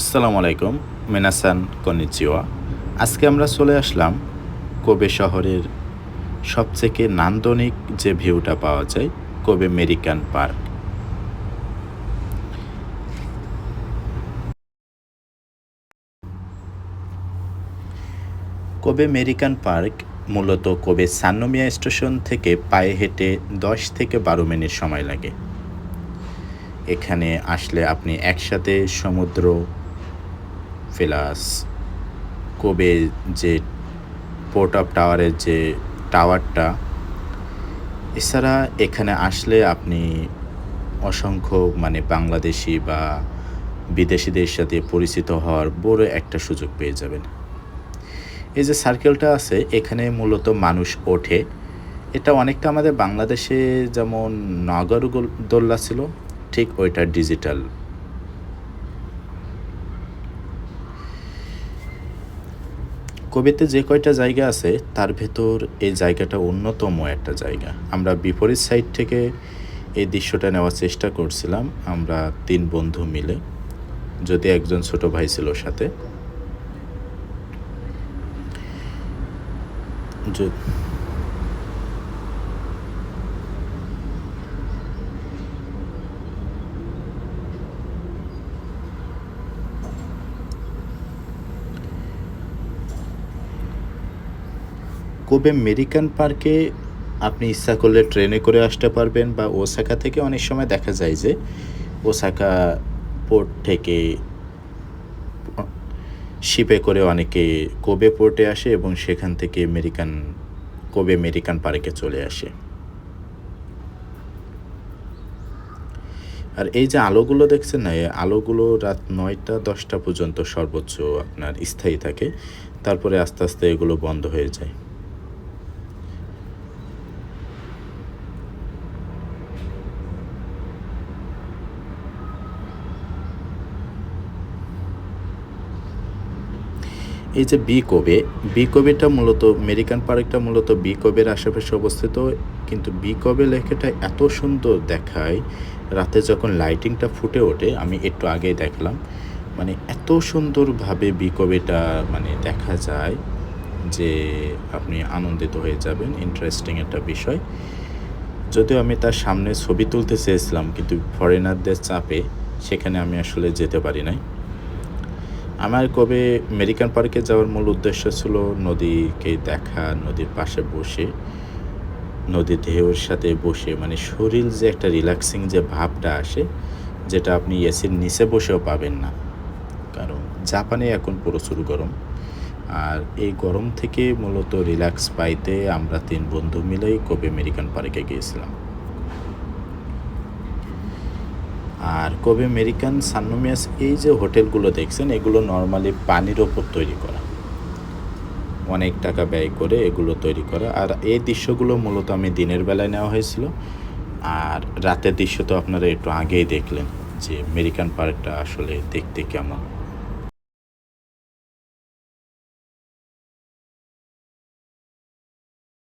আসসালামু আলাইকুম, মিনাসান কনিচিওয়া। আজকে আমরা চলে আসলাম কোবে শহরের সবথেকে নান্দনিক যে ভিউটা পাওয়া যায়, কোবে মেরিকান পার্ক। কোবে মেরিকান পার্ক মূলত কোবে সান্নোমিয়া স্টেশন থেকে পায়ে হেঁটে ১০ থেকে ১২ মিনিট সময় লাগে। এখানে আসলে আপনি একসাথে সমুদ্র প্লাস কোবে যে পোর্ট অফ টাওয়ারের যে টাওয়ারটা, এছাড়া এখানে আসলে আপনি অসংখ্য বাংলাদেশি বা বিদেশিদের সাথে পরিচিত হওয়ার বড় একটা সুযোগ পেয়ে যাবেন। এই যে সার্কেলটা আছে এখানে মূলত মানুষ ওঠে। এটা অনেকটা আমাদের বাংলাদেশে যেমন দোলনা ছিল, ঠিক ওইটার ডিজিটাল। কোবেতে যে কয়টা জায়গা আছে তার ভেতর এই জায়গাটা অন্যতম একটা জায়গা। আমরা বিপরীত সাইড থেকে এই দৃশ্যটা নেওয়ার চেষ্টা করছিলাম, আমরা ৩ বন্ধু মিলে, যদি একজন ছোট ভাই ছিল সাথে। কোবে মেরিকান পার্কে আপনি ইচ্ছা করলে ট্রেনে করে আসতে পারবেন, বা ওসাকা থেকে অনেক সময় দেখা যায় যে ওসাকা পোর্ট থেকে শিপে করে অনেকে কোবে পোর্টে আসে এবং সেখান থেকে কোবে মেরিকান পার্কে চলে আসে। আর এই যে আলোগুলো দেখছেন না, এই আলোগুলো রাত ৯টা-১০টা পর্যন্ত সর্বোচ্চ আপনার স্থায়ী থাকে। তারপরে আস্তে, আস্তে এগুলো বন্ধ হয়ে যায়। এই যে বি কোবেটা মূলত মেরিকান পার্কটা মূলত বি কোবের আশেপাশে অবস্থিত। কিন্তু বি কোবে লেখাটা এত সুন্দর দেখায়, রাতে যখন লাইটিংটা ফুটে ওঠে, আমি একটু আগেই দেখলাম, এত সুন্দরভাবে বি কোবেটা দেখা যায় যে আপনি আনন্দিত হয়ে যাবেন। ইন্টারেস্টিং একটা বিষয়। যদিও আমি তার সামনে ছবি তুলতে চেয়েছিলাম, কিন্তু ফরেনারদের চাপে সেখানে আমি আসলে যেতে পারি নাই। আমার কোবে মেরিকান পার্কে যাওয়ার মূল উদ্দেশ্য ছিল নদীকে দেখা, নদীর পাশে বসে, নদীর ঢেউয়ের সাথে বসে শরীর যে একটা রিল্যাক্সিং যে ভাবটা আসে, যেটা আপনি এসির নিচে বসেও পাবেন না। কারণ জাপানে এখন প্রচুর গরম। আর এই গরম থেকে মূলত রিল্যাক্স পাইতে আমরা ৩ বন্ধু মিলেই কোবে মেরিকান পার্কে গিয়েছিলাম। আর কোবে মেরিকান সান্নোমিয়াস এই যে হোটেলগুলো দেখছেন, এগুলো নরমালি পানির ওপর তৈরি করা। অনেক টাকা ব্যয় করে এগুলো তৈরি করা। আর এই দৃশ্যগুলো মূলত আমি দিনের বেলায় নেওয়া হয়েছিল। আর রাতের দৃশ্য তো আপনারা একটু আগেই দেখলেন যে মেরিকান পার্কটা আসলে দেখতে কেমন।